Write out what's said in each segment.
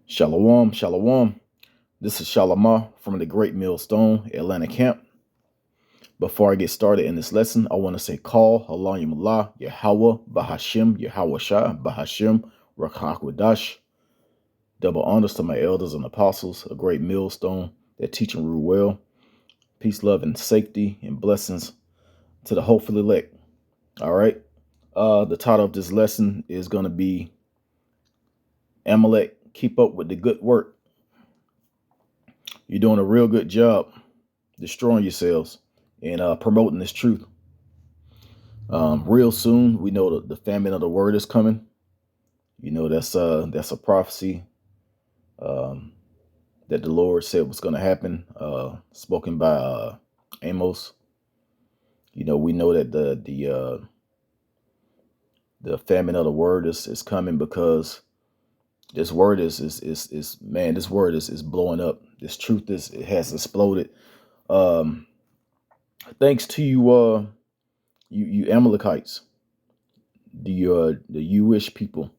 Shalom, shalom. This is Shalomah from the Great Millstone, Atlanta camp. Before I get started in this lesson, I want to say call Halayim Allah, Yahweh, Bahashim, Yahweh Shah, Bahashim, Rakakwadash. Double honors to my elders and apostles, a great millstone that teach and rule well. Peace, love, and safety and blessings to the hopeful elect. All right. The title of this lesson is going to be Amalek, keep up with the good work. You're doing a real good job destroying yourselves and promoting this truth. Real soon, we know the famine of the word is coming. You know, that's a prophecy that the Lord said was going to happen, spoken by Amos. You know, we know that the famine of the word is coming because this word is this word is blowing up. This truth has exploded. Thanks to you, you Amalekites, the Jewish people.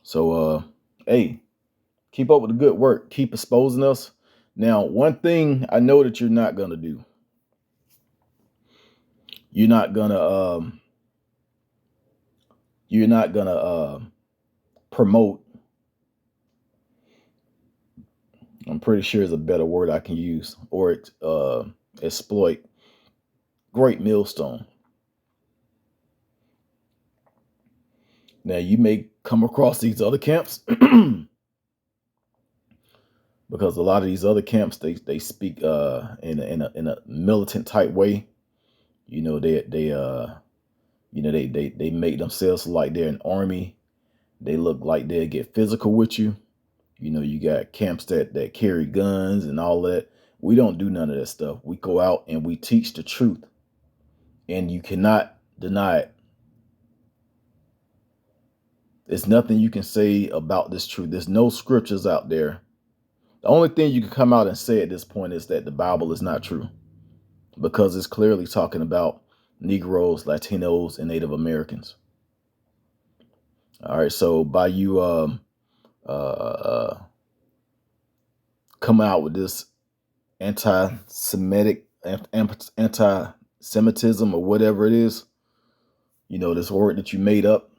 So, hey, keep up with the good work. Keep exposing us. Now, one thing I know that you're not gonna do. You're not gonna promote. I'm pretty sure is a better word I can use, or exploit Great Millstone. Now you may come across these other camps because a lot of these other camps they speak in a militant type way. You know, they make themselves like they're an army. They look like they'll get physical with you. You know, you got camps that carry guns and all that. We don't do none of that stuff. We go out and we teach the truth, and you cannot deny it. There's nothing you can say about this truth. There's no scriptures out there. The only thing you can come out and say at this point is that the Bible is not true, because it's clearly talking about Negroes, Latinos, and Native Americans. All right, so by you come out with this anti-Semitic, anti-Semitism, or whatever it is, you know, this word that you made up,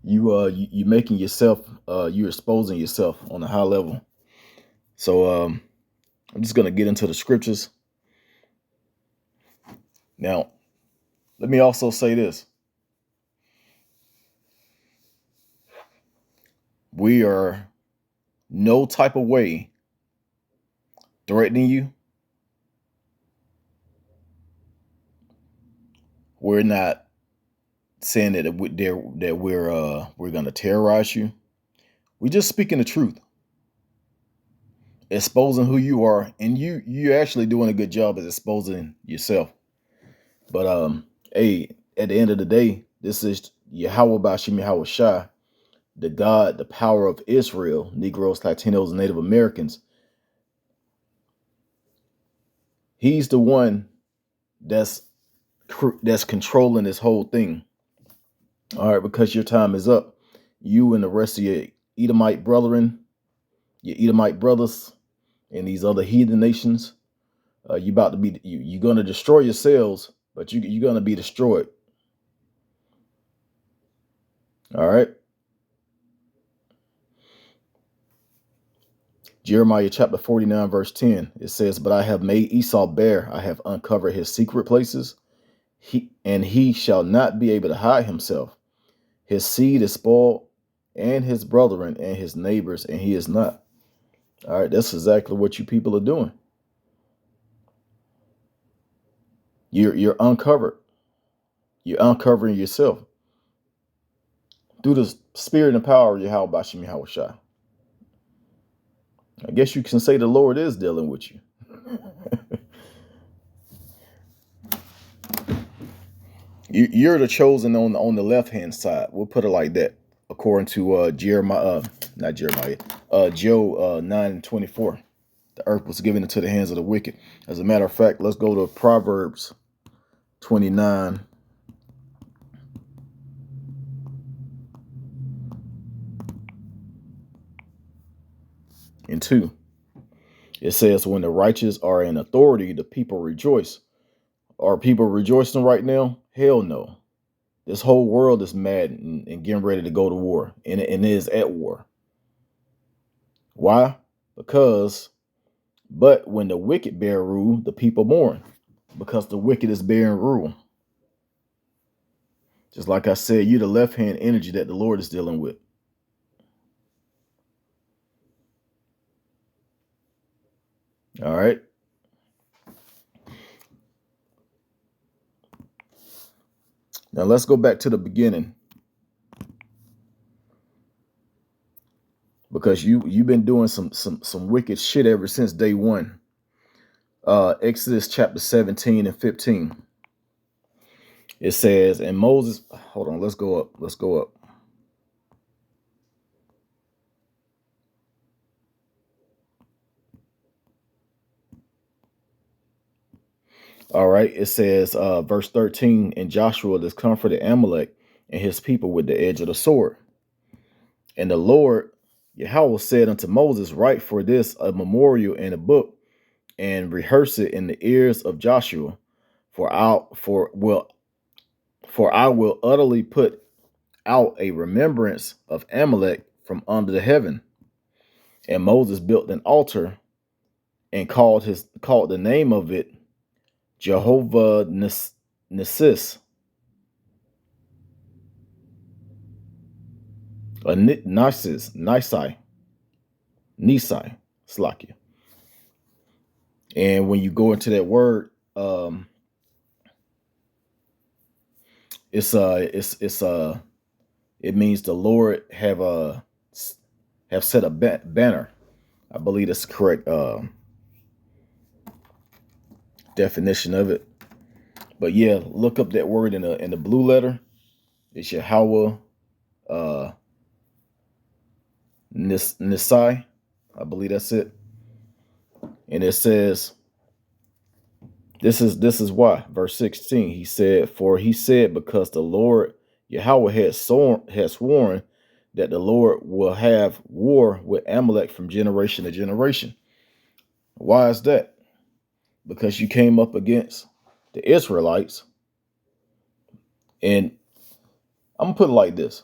you making yourself, you're exposing yourself on a high level. So I'm just gonna get into the scriptures. Now, let me also say this. We are no type of way threatening you. We're not saying that we're gonna terrorize you. We're just speaking the truth, exposing who you are, and you're actually doing a good job at exposing yourself. But hey, at the end of the day, this is Yahweh Bashim Yahweh Shah, the God, the power of Israel, Negroes, Latinos, and Native Americans. He's the one that's controlling this whole thing. All right, because your time is up. You and the rest of your Edomite brethren, your Edomite brothers, and these other heathen nations, you're going to destroy yourselves, but you're going to be destroyed. All right. Jeremiah chapter 49, verse 10, it says, "But I have made Esau bare. I have uncovered his secret places. He shall not be able to hide himself. His seed is spoiled, and his brethren and his neighbors, and he is not." All right, that's exactly what you people are doing. You're uncovered. You're uncovering yourself through the spirit and power of Yahweh Bashim Yahweh Shah. I guess you can say the Lord is dealing with you. You're the chosen on the left hand side. We'll put it like that, according to Joe 9:24. The earth was given into the hands of the wicked. As a matter of fact, let's go to Proverbs 29. and 2. It says, when the righteous are in authority, the people rejoice. Are people rejoicing right now? Hell no. This whole world is mad and getting ready to go to war, and it is at war. Why? But when the wicked bear rule, the people mourn, because the wicked is bearing rule. Just like I said, you're the left-hand energy that the Lord is dealing with. All right. Now let's go back to the beginning, because you've been doing some wicked shit ever since day one. Exodus chapter 17 and 15. It says, and Moses, hold on, let's go up. Let's go up. All right. It says, verse 13, and Joshua discomforted Amalek and his people with the edge of the sword. And the Lord Yahweh said unto Moses, write for this a memorial in a book, and rehearse it in the ears of Joshua, for I will utterly put out a remembrance of Amalek from under the heaven. And Moses built an altar and called the name of it Jehovah Nissi, Nisai, Slakia. And when you go into that word, it means the Lord have set a banner. I believe that's the correct definition of it. But yeah, look up that word in the blue letter. It's Yahweh Nisai. I believe that's it. And it says, this is why. Verse 16, he said, because the Lord Yahweh had sworn that the Lord will have war with Amalek from generation to generation. Why is that? Because you came up against the Israelites. And I'm gonna put it like this: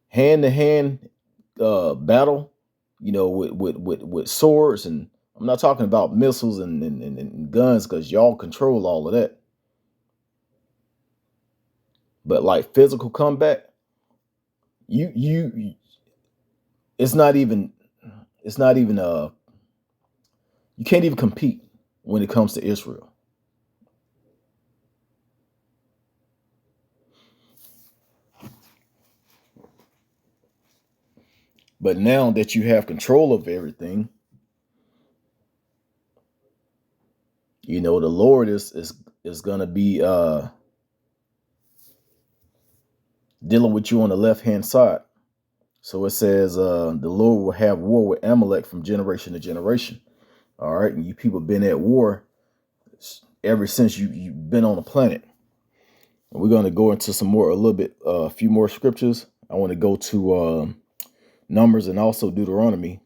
hand-to-hand battle, with swords, and I'm not talking about missiles and guns, because y'all control all of that. But like physical combat, you it's not even you can't even compete when it comes to Israel. But now that you have control of everything, the Lord is gonna be dealing with you on the left hand side. So it says the Lord will have war with Amalek from generation to generation. All right, and you people been at war ever since you've been on the planet. And we're gonna go into a few more scriptures. I want to go to Numbers and also Deuteronomy.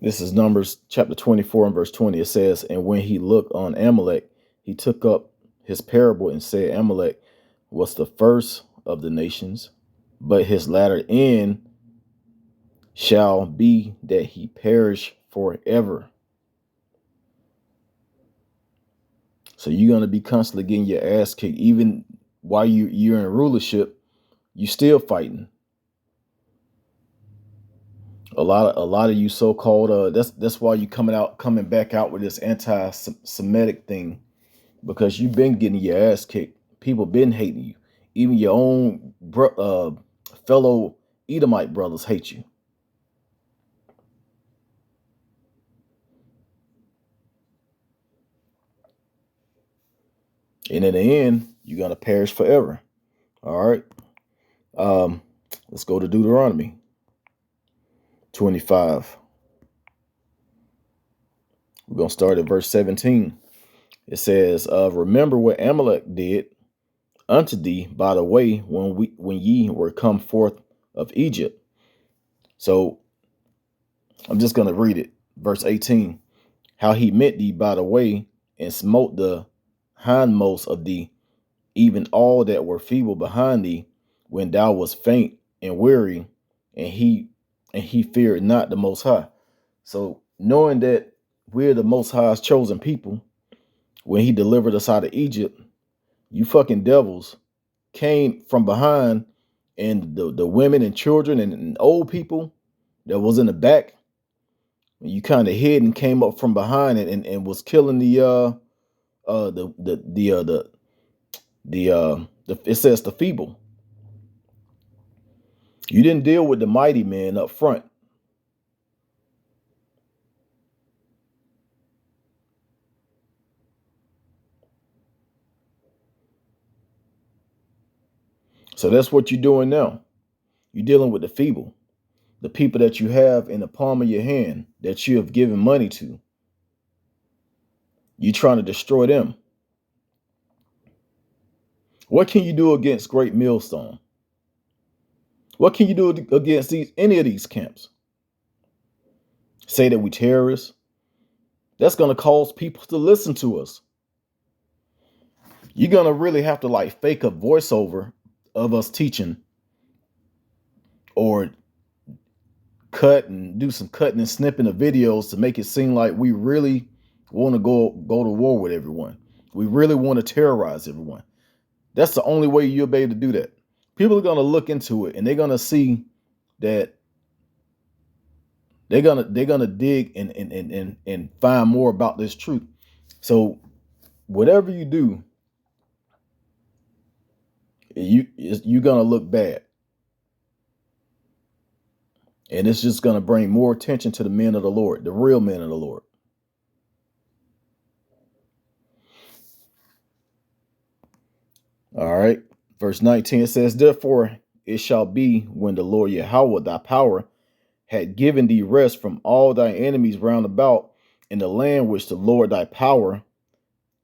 This is Numbers chapter 24 and verse 20. It says, and when he looked on Amalek, he took up his parable and said, Amalek was the first of the nations, but his latter end shall be that he perish forever. So you're going to be constantly getting your ass kicked. Even while you're in rulership, you still fighting. A lot of you so-called that's why you coming back out with this anti-Semitic thing, because you've been getting your ass kicked. People been hating you. Even your own fellow Edomite brothers hate you. And in the end, you're gonna perish forever. All right. Um, let's go to Deuteronomy 25. We're gonna start at verse 17. It says, remember what Amalek did unto thee by the way when ye were come forth of Egypt. So I'm just gonna read it. Verse 18. How he met thee by the way and smote the hindmost of thee, even all that were feeble behind thee, when thou was faint and weary, and he feared not the Most High. So knowing that we're the Most High's chosen people, when he delivered us out of Egypt, you fucking devils came from behind, and the women and children and old people that was in the back, you kind of hid and came up from behind and was killing the it says the feeble. You didn't deal with the mighty man up front. So that's what you're doing now. You're dealing with the feeble, the people that you have in the palm of your hand that you have given money to. You're trying to destroy them. What can you do against Great Millstone? What can you do against any of these camps? Say that we terrorists? That's going to cause people to listen to us. You're going to really have to like fake a voiceover of us teaching, or cut and do some cutting and snipping of videos to make it seem like we really want to go to war with everyone. We really want to terrorize everyone. That's the only way you'll be able to do that. People are going to look into it and they're going to see that they're gonna dig and find more about this truth. So whatever you do, you're gonna look bad, and it's just gonna bring more attention to the men of the Lord, the real men of the Lord. All right, verse 19 says, "Therefore it shall be when the Lord Yahweh thy power had given thee rest from all thy enemies round about in the land which the Lord thy power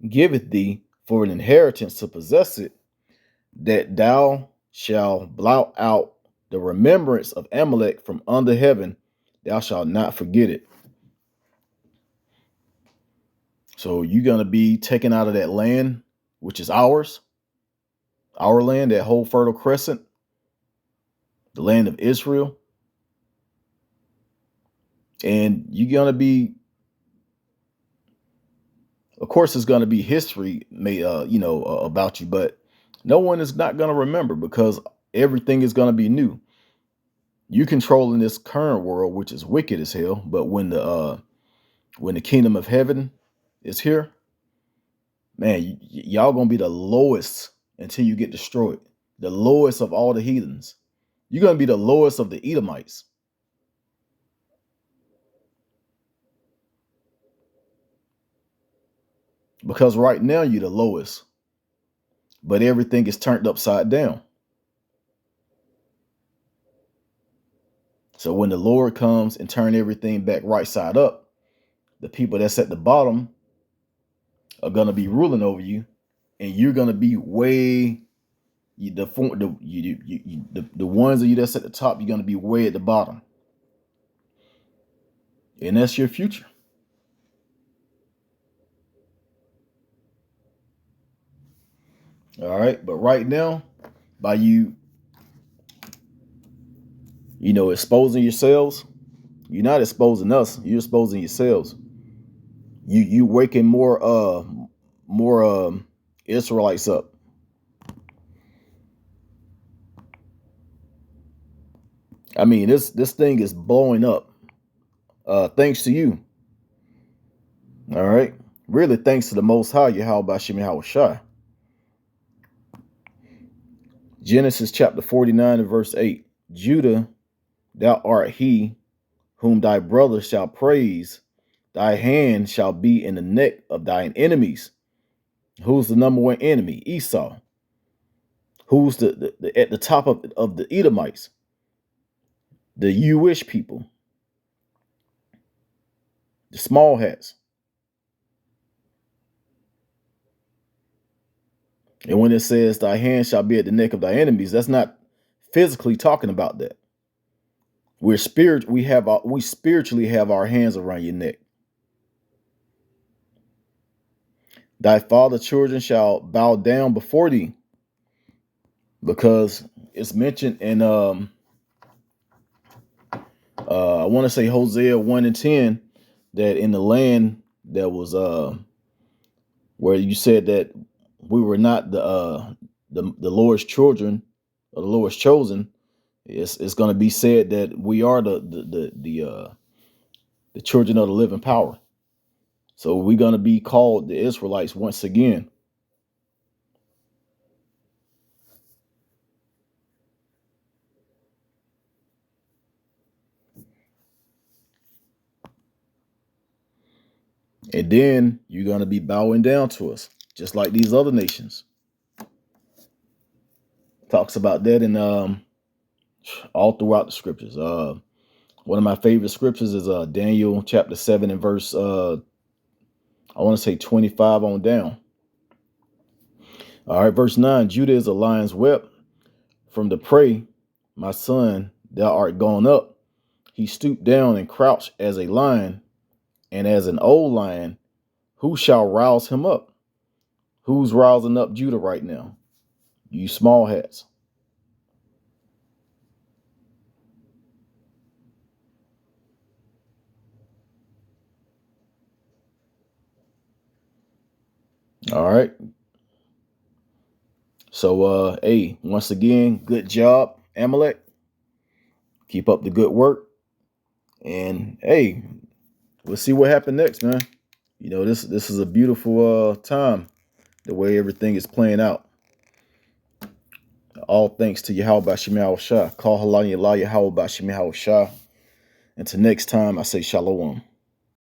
giveth thee for an inheritance to possess it, that thou shalt blot out the remembrance of Amalek from under heaven, thou shalt not forget it." So you're going to be taken out of that land, which is ours, our land, that whole Fertile Crescent, the land of Israel. And you're going to be, of course, it's going to be history made, about you, but no one is not going to remember because everything is going to be new. You controlling this current world, which is wicked as hell. But when the kingdom of heaven is here, man, y'all gonna be the lowest until you get destroyed. The lowest of all the heathens. You're gonna be the lowest of the Edomites. Because right now you're the lowest, but everything is turned upside down. So when the Lord comes and turn everything back right side up, the people that's at the bottom are gonna be ruling over you, and you're gonna be way the ones of you that's at the top. You're gonna be way at the bottom, and that's your future. All right, but right now, by exposing yourselves, you're not exposing us. You're exposing yourselves. You waking more Israelites up. I mean, this thing is blowing up. Thanks to you. All right. Really, thanks to the Most High, Yahweh Bashim Yahweh Shai. Genesis chapter 49 and verse 8. Judah, thou art he whom thy brother shall praise. Thy hand shall be in the neck of thine enemies. Who's the number one enemy? Esau. Who's the at the top of the Edomites? The Jewish people, the small hats. And when it says thy hand shall be at the neck of thy enemies, that's not physically talking about that. We spiritually have our hands around your neck. Thy father's children shall bow down before thee, because it's mentioned in I want to say Hosea 1:10 that in the land that was where you said that we were not the Lord's children or the Lord's chosen. It's going to be said that we are the children of the living power. So we're going to be called the Israelites once again. And then you're going to be bowing down to us, just like these other nations. Talks about that in all throughout the scriptures. One of my favorite scriptures is Daniel chapter 7 and verse I want to say 25 on down. All right, verse 9. Judah is a lion's whelp from the prey. My son, thou art gone up. He stooped down and crouched as a lion, and as an old lion, who shall rouse him up? Who's rousing up Judah right now? You small hats. All right. So, hey, once again, good job, Amalek. Keep up the good work. And hey, we'll see what happens next, man. You know, this is a beautiful time, the way everything is playing out. All thanks to Yahweh Bashim Shah. Call Halani Allah Yahweh Bashim Shah. Until next time, I say Shalom.